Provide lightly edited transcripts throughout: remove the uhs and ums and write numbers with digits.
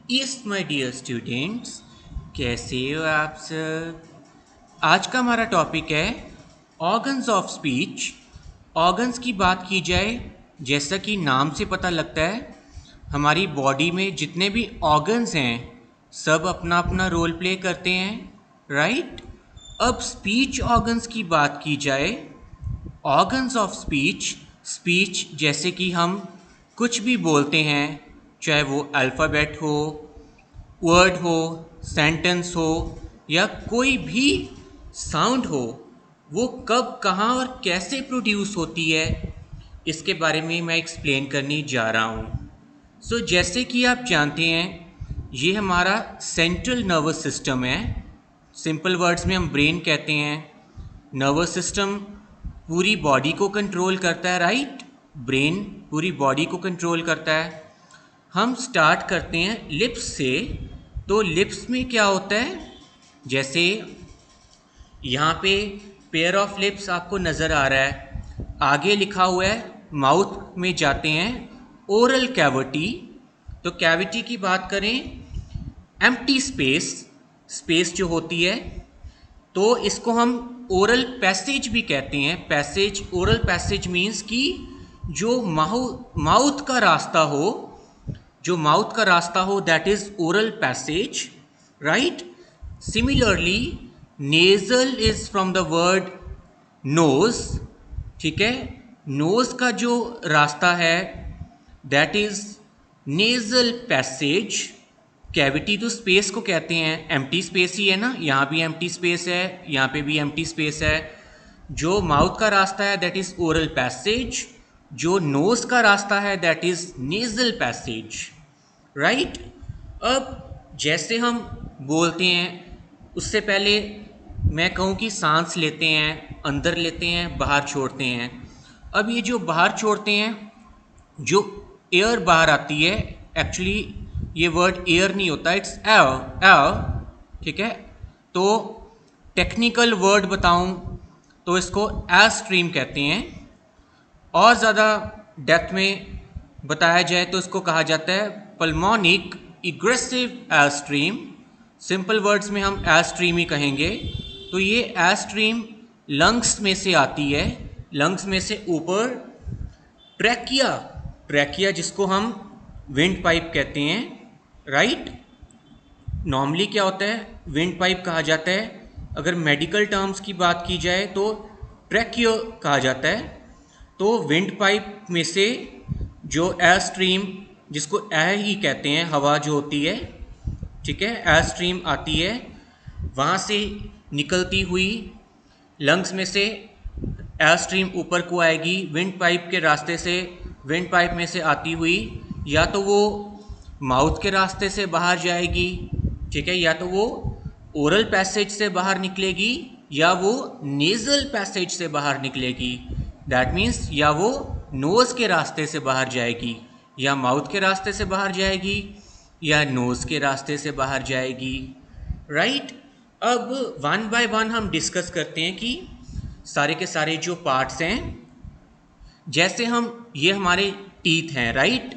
Yes my dear students, कैसे हो आप सब। आज का हमारा टॉपिक है ऑर्गन्स ऑफ स्पीच। ऑर्गन्स की बात की जाए, जैसा कि नाम से पता लगता है, हमारी बॉडी में जितने भी ऑर्गन्स हैं सब अपना अपना रोल प्ले करते हैं, राइट। अब स्पीच ऑर्गन्स की बात की जाए, ऑर्गन्स ऑफ स्पीच, स्पीच जैसे कि हम कुछ भी बोलते हैं, चाहे वो अल्फ़ाबेट हो, वर्ड हो, सेंटेंस हो या कोई भी साउंड हो, वो कब, कहाँ और कैसे प्रोड्यूस होती है, इसके बारे में मैं एक्सप्लेन करने जा रहा हूँ। जैसे कि आप जानते हैं, ये हमारा सेंट्रल नर्वस सिस्टम है। सिंपल वर्ड्स में हम ब्रेन कहते हैं। नर्वस सिस्टम पूरी बॉडी को कंट्रोल करता है, राइट। ब्रेन पूरी बॉडी को कंट्रोल करता है। हम स्टार्ट करते हैं लिप्स से। तो लिप्स में क्या होता है, जैसे यहाँ पे पेयर ऑफ लिप्स आपको नज़र आ रहा है, आगे लिखा हुआ है माउथ में जाते हैं ओरल कैविटी। तो कैविटी की बात करें, एम्प्टी स्पेस, स्पेस जो होती है, तो इसको हम ओरल पैसेज भी कहते हैं। पैसेज, ओरल पैसेज मीन्स कि जो माउथ का रास्ता हो, जो माउथ का रास्ता हो, that is oral passage, right. Similarly nasal is from the word nose, ठीक है। नोज का जो रास्ता है that is nasal passage. Cavity तो स्पेस को कहते हैं, एम्प्टी स्पेस ही है ना, यहाँ भी एम्प्टी स्पेस है, यहाँ पे भी एम्प्टी स्पेस है। जो माउथ का रास्ता है दैट इज ओरल पैसेज, जो नोज का रास्ता है that is nasal passage, right. अब जैसे हम बोलते हैं, उससे पहले मैं कहूँ कि सांस लेते हैं, अंदर लेते हैं, बाहर छोड़ते हैं। अब ये जो बाहर छोड़ते हैं, जो एयर बाहर आती है, एक्चुअली ये वर्ड एयर नहीं होता, इट्स एयर, एयर, ठीक है। तो टेक्निकल वर्ड बताऊं तो इसको एयर स्ट्रीम कहते हैं। और ज़्यादा डेप्थ में बताया जाए तो इसको कहा जाता है pulmonic egressive air stream. Simple words में हम एयर स्ट्रीम ही कहेंगे। तो ये एयर स्ट्रीम लंग्स में से आती है, लंग्स में से ऊपर ट्रैकिया, ट्रैकिया जिसको हम विंड पाइप कहते हैं, राइट। नॉर्मली क्या होता है, विंड पाइप कहा जाता है। अगर मेडिकल टर्म्स की बात की जाए तो ट्रैकियो कहा जाता है। तो विंड पाइप में से जो एयर स्ट्रीम, जिसको एयर ही कहते हैं, हवा जो होती है, ठीक है, एयर स्ट्रीम आती है, वहाँ से निकलती हुई लंग्स में से एयर स्ट्रीम ऊपर को आएगी विंड पाइप के रास्ते से। विंड पाइप में से आती हुई या तो वो माउथ के रास्ते से बाहर जाएगी, ठीक है, या तो वो ओरल पैसेज से बाहर निकलेगी या वो नेजल पैसेज से बाहर निकलेगी। दैट मीन्स या वो नोज़ के रास्ते से बाहर जाएगी, या माउथ के रास्ते से बाहर जाएगी, या नोज़ के रास्ते से बाहर जाएगी, राइट। अब वन बाय वन हम डिस्कस करते हैं कि सारे के सारे जो पार्ट्स हैं। जैसे हम, ये हमारे टीथ हैं, राइट।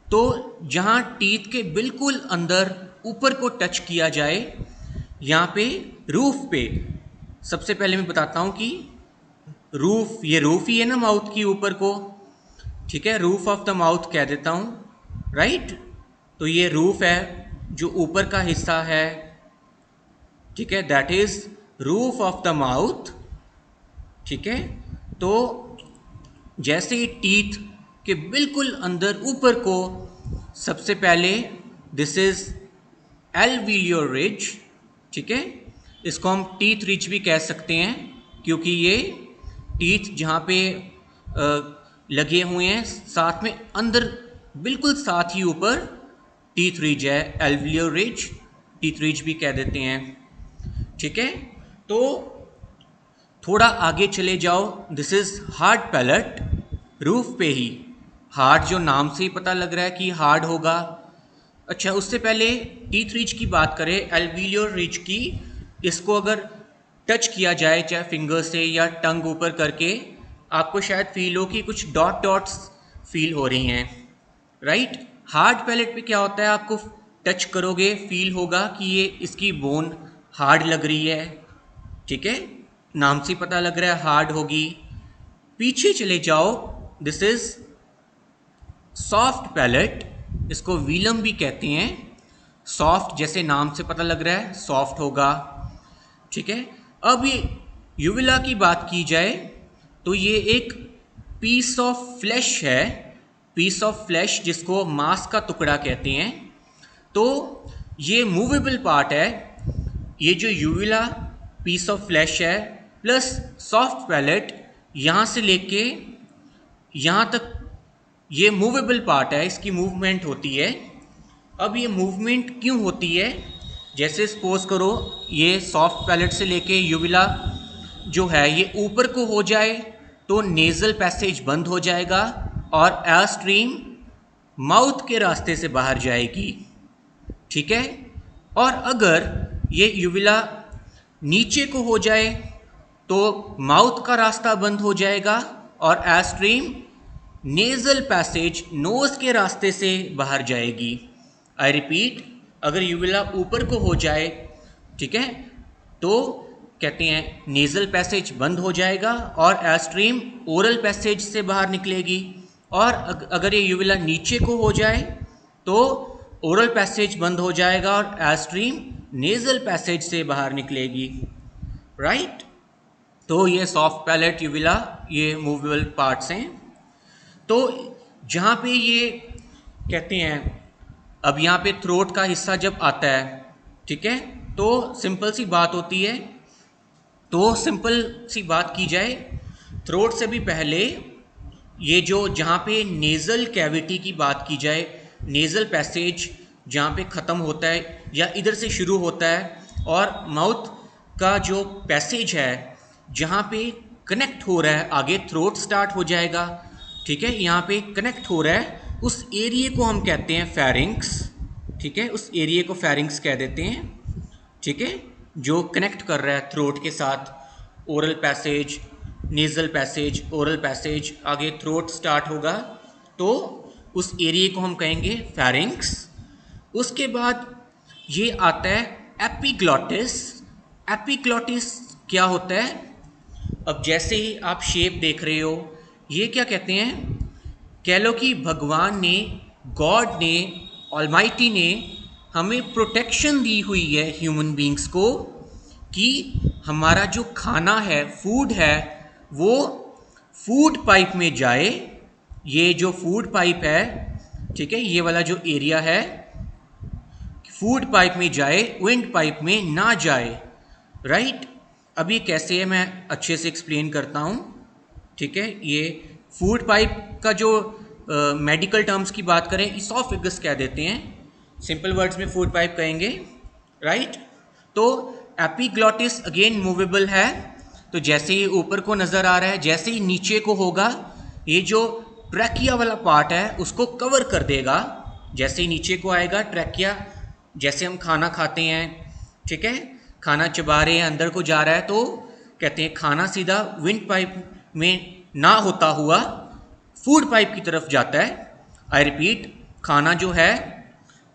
तो जहाँ टीथ के बिल्कुल अंदर ऊपर को टच किया जाए, यहाँ पे रूफ पे, सबसे पहले मैं बताता हूँ कि रूफ, ये रूफ ही है ना माउथ की ऊपर को, ठीक है, रूफ ऑफ द माउथ कह देता हूँ, राइट। तो ये रूफ है जो ऊपर का हिस्सा है, ठीक है, that is roof of the mouth, ठीक है। तो जैसे ही टीथ के बिल्कुल अंदर ऊपर को, सबसे पहले दिस इज एल्वियोलर रिज, ठीक है। इसको हम टीथ रिज भी कह सकते हैं, क्योंकि ये टीथ जहाँ पे लगे हुए हैं साथ में, अंदर बिल्कुल साथ ही ऊपर टीथ रिज है, एल्वियोलर रिज, टीथ रिज भी कह देते हैं, ठीक है। तो थोड़ा आगे चले जाओ, this is hard palate, roof पे ही, हार्ड जो नाम से ही पता लग रहा है कि हार्ड होगा। अच्छा, उससे पहले टीथ रिज की बात करें, एल्वियोलर रिज की, इसको अगर टच किया जाए चाहे फिंगर से या टंग ऊपर करके, आपको शायद फील हो कि कुछ डॉट डॉट्स फील हो रही हैं, राइट। हार्ड पैलेट पे क्या होता है, आपको टच करोगे फील होगा कि ये इसकी बोन हार्ड लग रही है, ठीक है, नाम से पता लग रहा है हार्ड होगी। पीछे चले जाओ, दिस इज सॉफ्ट पैलेट, इसको वीलम भी कहते हैं। सॉफ्ट जैसे नाम से पता लग रहा है सॉफ्ट होगा, ठीक है। अब ये यूविला की बात की जाए तो ये एक पीस ऑफ फ्लैश है, पीस ऑफ फ्लैश जिसको मांस का टुकड़ा कहते हैं। तो ये मूवेबल पार्ट है, ये जो यूविला पीस ऑफ फ्लैश है प्लस सॉफ्ट पैलेट, यहाँ से लेके यहाँ तक ये मूवेबल पार्ट है, इसकी मूवमेंट होती है। अब ये मूवमेंट क्यों होती है? जैसे सपोज करो ये सॉफ्ट पैलेट से लेके यूविला जो है ये ऊपर को हो जाए तो नेज़ल पैसेज बंद हो जाएगा और एयर स्ट्रीम माउथ के रास्ते से बाहर जाएगी, ठीक है। और अगर ये यूविला नीचे को हो जाए तो माउथ का रास्ता बंद हो जाएगा और air stream nasal passage nose के रास्ते से बाहर जाएगी। आई रिपीट, अगर यूविला ऊपर को हो जाए, ठीक है, तो कहते हैं नेज़ल पैसेज बंद हो जाएगा और एयर स्ट्रीम ओरल पैसेज से बाहर निकलेगी। और अगर ये यूविला नीचे को हो जाए तो ओरल पैसेज बंद हो जाएगा और एयर स्ट्रीम नेज़ल पैसेज से बाहर निकलेगी, राइट। तो ये सॉफ्ट पैलेट, यूविला, ये मूवेबल पार्ट्स हैं। तो जहाँ पे ये कहते हैं, अब यहाँ पे थ्रोट का हिस्सा जब आता है, ठीक है, तो सिंपल सी बात होती है। तो सिंपल सी बात की जाए, थ्रोट से भी पहले ये जो जहाँ पे नेज़ल कैविटी की बात की जाए, नेज़ल पैसेज जहाँ पे ख़त्म होता है या इधर से शुरू होता है और माउथ का जो पैसेज है जहाँ पे कनेक्ट हो रहा है, आगे थ्रोट स्टार्ट हो जाएगा, ठीक है, यहाँ पे कनेक्ट हो रहा है, उस एरिए को हम कहते हैं फेरिंक्स, ठीक है, उस एरिए को फेरिंक्स कह देते हैं, ठीक है, जो कनेक्ट कर रहा है थ्रोट के साथ। Oral passage, nasal passage, oral passage, आगे थ्रोट स्टार्ट होगा तो उस एरिए को हम कहेंगे फेरिंक्स। उसके बाद ये आता है एपिग्लॉटिस। एपिग्लॉटिस क्या होता है? अब जैसे ही आप शेप देख रहे हो, ये क्या कहते हैं, कह लो कि भगवान ने, गॉड ने, ऑलमाइटी ने हमें प्रोटेक्शन दी हुई है ह्यूमन बींग्स को कि हमारा जो खाना है, फूड है, वो फूड पाइप में जाए। ये जो फूड पाइप है, ठीक है, ये वाला जो एरिया है फूड पाइप में जाए, विंड पाइप में ना जाए, राइट। अब ये कैसे है मैं अच्छे से एक्सप्लेन करता हूँ, ठीक है। ये फूड पाइप का जो मेडिकल टर्म्स की बात करें, इसोफेगस कह देते हैं, सिंपल वर्ड्स में फूड पाइप कहेंगे, राइट। तो एपिग्लॉटिस अगेन मूवेबल है, तो जैसे ही ऊपर को नज़र आ रहा है, जैसे ही नीचे को होगा, ये जो ट्रैकिया वाला पार्ट है उसको कवर कर देगा। जैसे ही नीचे को आएगा ट्रैकिया, जैसे हम खाना खाते हैं, ठीक है, खाना चबा रहे हैं, अंदर को जा रहा है, तो कहते हैं खाना सीधा विंड पाइप में ना होता हुआ फूड पाइप की तरफ जाता है। आई रिपीट, खाना जो है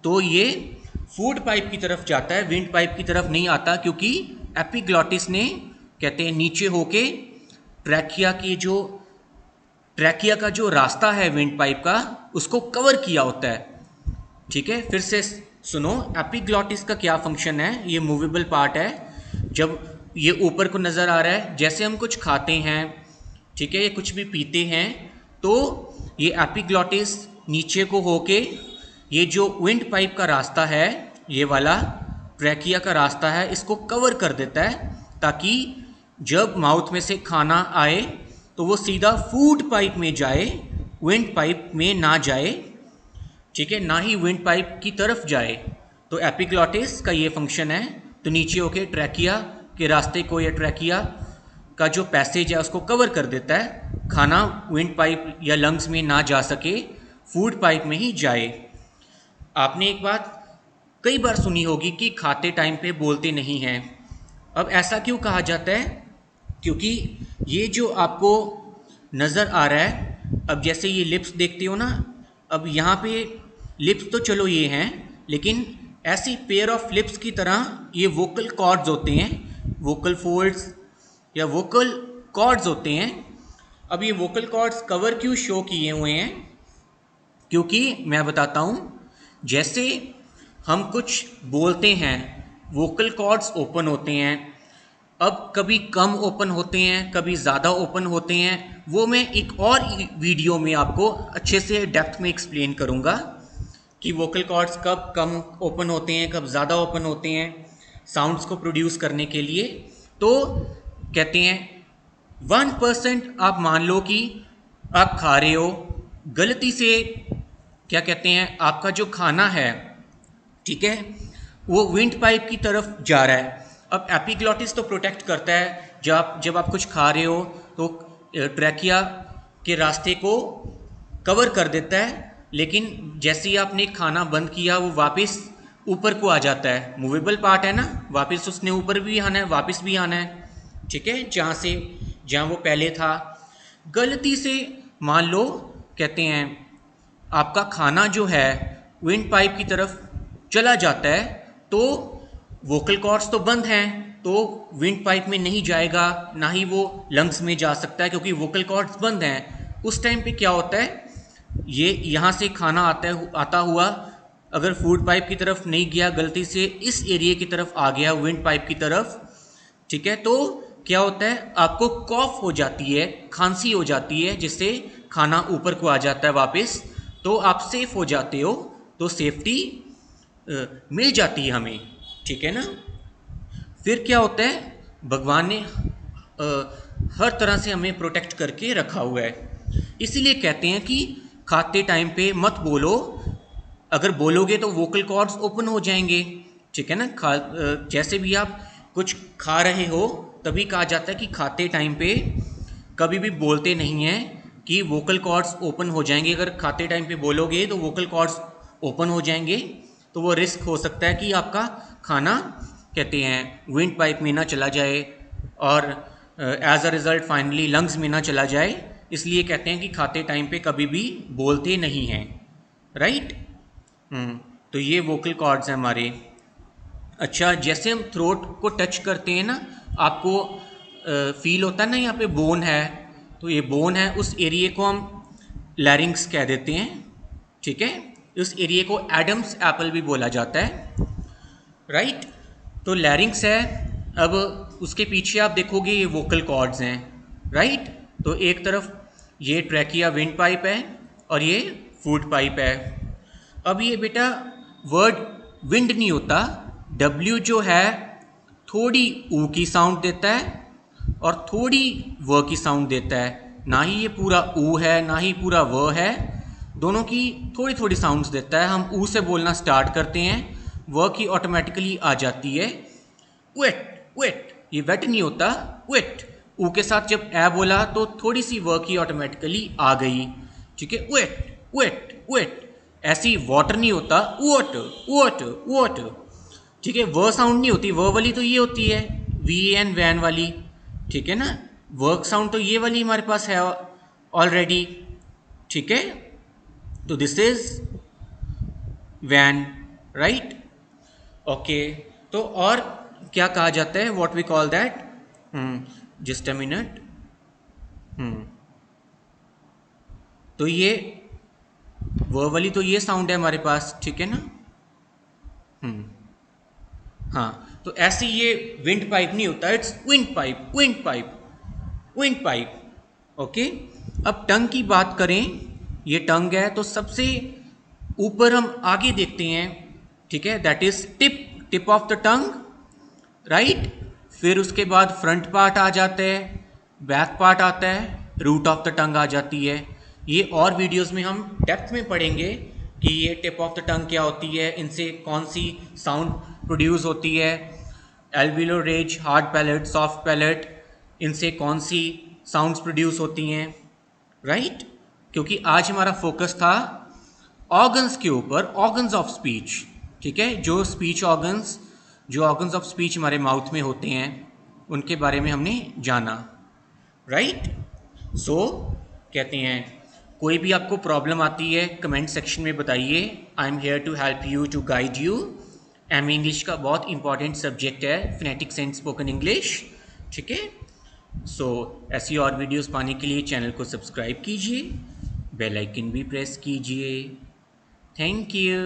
तो ये फूड पाइप की तरफ जाता है, विंड पाइप की तरफ नहीं आता, क्योंकि एपिग्लॉटिस ने, कहते हैं, नीचे होके ट्रैकिया का जो रास्ता है विंड पाइप का, उसको कवर किया होता है, ठीक है। फिर से सुनो, एपिग्लॉटिस का क्या फंक्शन है, ये मूवेबल पार्ट है। जब ये ऊपर को नज़र आ रहा है, जैसे हम कुछ खाते हैं, ठीक है, ये कुछ भी पीते हैं, तो ये एपिग्लॉटिस नीचे को होके ये जो विंड पाइप का रास्ता है, ये वाला ट्रैकिया का रास्ता है, इसको कवर कर देता है, ताकि जब माउथ में से खाना आए तो वो सीधा फूड पाइप में जाए, विंड पाइप में ना जाए, ठीक है, ना ही विंड पाइप की तरफ जाए। तो एपिग्लॉटिस का ये फंक्शन है। तो नीचे होके ट्रैकिया के रास्ते को, या ट्रैकिया का जो पैसेज है उसको कवर कर देता है, खाना विंड पाइप या लंग्स में ना जा सके, फूड पाइप में ही जाए। आपने एक बात कई बार सुनी होगी कि खाते टाइम पे बोलते नहीं हैं। अब ऐसा क्यों कहा जाता है? क्योंकि ये जो आपको नज़र आ रहा है, अब जैसे ये लिप्स देखते हो ना, अब यहाँ पे लिप्स तो चलो ये हैं, लेकिन ऐसी पेयर ऑफ लिप्स की तरह ये वोकल कॉर्ड्स होते हैं, वोकल फोल्ड्स या वोकल कॉर्ड्स होते हैं। अब ये वोकल कॉर्ड्स कवर क्यों शो किए हुए हैं? क्योंकि मैं बताता हूँ, जैसे हम कुछ बोलते हैं वोकल कॉर्ड्स ओपन होते हैं, अब कभी कम ओपन होते हैं, कभी ज़्यादा ओपन होते हैं। वो मैं एक और वीडियो में आपको अच्छे से डेप्थ में एक्सप्लेन करूँगा कि वोकल कॉर्ड्स कब कम ओपन होते हैं, कब ज़्यादा ओपन होते हैं साउंड्स को प्रोड्यूस करने के लिए। तो कहते हैं 1% आप मान लो कि आप खा रहे हो, गलती से क्या कहते हैं आपका जो खाना है, ठीक है, वो विंड पाइप की तरफ जा रहा है। अब एपिग्लॉटिस तो प्रोटेक्ट करता है, जब आप कुछ खा रहे हो तो ट्रैकिया के रास्ते को कवर कर देता है, लेकिन जैसे ही आपने खाना बंद किया वो वापस ऊपर को आ जाता है। मूवेबल पार्ट है ना, वापस उसने ऊपर भी आना है, वापस भी आना है, ठीक है, जहाँ वो पहले था। गलती से मान लो कहते हैं आपका खाना जो है विंड पाइप की तरफ चला जाता है, तो वोकल कॉर्ड्स तो बंद हैं, तो विंड पाइप में नहीं जाएगा, ना ही वो लंग्स में जा सकता है, क्योंकि वोकल कॉर्ड्स बंद हैं। उस टाइम पे क्या होता है, ये यहाँ से खाना आता हुआ अगर फूड पाइप की तरफ नहीं गया, गलती से इस एरिया की तरफ आ गया, विंड पाइप की तरफ, ठीक है, तो क्या होता है आपको कॉफ हो जाती है, खांसी हो जाती है, जिससे खाना ऊपर को आ जाता है वापस, तो आप सेफ हो जाते हो, तो सेफ्टी मिल जाती है हमें, ठीक है ना। फिर क्या होता है, भगवान ने हर तरह से हमें प्रोटेक्ट करके रखा हुआ है। इसीलिए कहते हैं कि खाते टाइम पे मत बोलो, अगर बोलोगे तो वोकल कॉर्ड्स ओपन हो जाएंगे, ठीक है ना। जैसे भी आप कुछ खा रहे हो तभी कहा जाता है कि खाते टाइम पे कभी भी बोलते नहीं हैं कि वोकल कॉर्ड्स ओपन हो जाएंगे। अगर खाते टाइम पे बोलोगे तो वोकल कॉर्ड्स ओपन हो जाएंगे, तो वो रिस्क हो सकता है कि आपका खाना कहते हैं विंड पाइप में ना चला जाए और as a result finally lungs में ना चला जाए। इसलिए कहते हैं कि खाते टाइम पे कभी भी बोलते नहीं हैं, राइट। तो ये वोकल कॉर्ड्स हैं हमारे। अच्छा, जैसे हम थ्रोट को टच करते हैं ना, आपको फील होता है ना यहाँ पे बोन है, तो ये बोन है, उस एरिया को हम लैरिंग्स कह देते हैं, ठीक है। उस एरिया को एडम्स एप्पल भी बोला जाता है, राइट। तो लैरिंग्स है, अब उसके पीछे आप देखोगे ये वोकल कॉर्ड्स हैं, राइट। तो एक तरफ ये ट्रैकिया विंड पाइप है और ये फूड पाइप है। अब ये बेटा वर्ड विंड नहीं होता, W जो है थोड़ी ऊ की साउंड देता है और थोड़ी व की साउंड देता है, ना ही ये पूरा ऊ है ना ही पूरा व है, दोनों की थोड़ी थोड़ी साउंड्स देता है। हम ऊ से बोलना स्टार्ट करते हैं, व की ऑटोमेटिकली आ जाती है वेट वेट, ये वेट नहीं होता, वेट। ऊ के साथ जब ए बोला तो थोड़ी सी व की ऑटोमेटिकली आ गई, ठीक है, वेट वेट वेट। ऐसी वाटर नहीं होता, वाटर वाटर वाटर, ठीक है। व साउंड नहीं होती, व वाली तो ये होती है वी एन वैन वाली, ठीक है ना। वर्क साउंड तो ये वाली हमारे पास है ऑलरेडी, ठीक है। तो this is van, right, okay. तो और क्या कहा जाता है, what we call that, just a minute. तो ये वो वाली तो ये साउंड है हमारे पास, ठीक है ना। हाँ, तो ऐसे ये विंड पाइप नहीं होता, it's wind pipe wind pipe wind pipe, okay. अब टंग की बात करें, ये टंग है, तो सबसे ऊपर हम आगे देखते हैं, ठीक है, that is tip of the tongue, right. फिर उसके बाद फ्रंट पार्ट आ जाता है, बैक पार्ट आता है, रूट ऑफ द टंग आ जाती है। ये और वीडियोस में हम डेप्थ में पढ़ेंगे कि ये टिप ऑफ द टंग क्या होती है, इनसे कौन सी साउंड प्रोड्यूस होती है, alveolar ridge, hard palate, soft palate, इनसे कौन सी साउंड्स प्रोड्यूस होती हैं, राइट। क्योंकि आज हमारा फोकस था ऑर्गन्स के ऊपर, ऑर्गन्स ऑफ स्पीच, ठीक है। जो स्पीच ऑर्गन्स, जो ऑर्गन्स ऑफ स्पीच हमारे माउथ में होते हैं, उनके बारे में हमने जाना, राइट। सो कहते हैं कोई भी आपको प्रॉब्लम आती है कमेंट सेक्शन में बताइए, I am here to help you, to guide you, M English का बहुत इंपॉर्टेंट सब्जेक्ट है, फिनेटिक्स एंड स्पोकन इंग्लिश। ठीक है, सो ऐसी और वीडियोस पाने के लिए चैनल को सब्सक्राइब कीजिए, बेल आइकन भी प्रेस कीजिए। Thank you.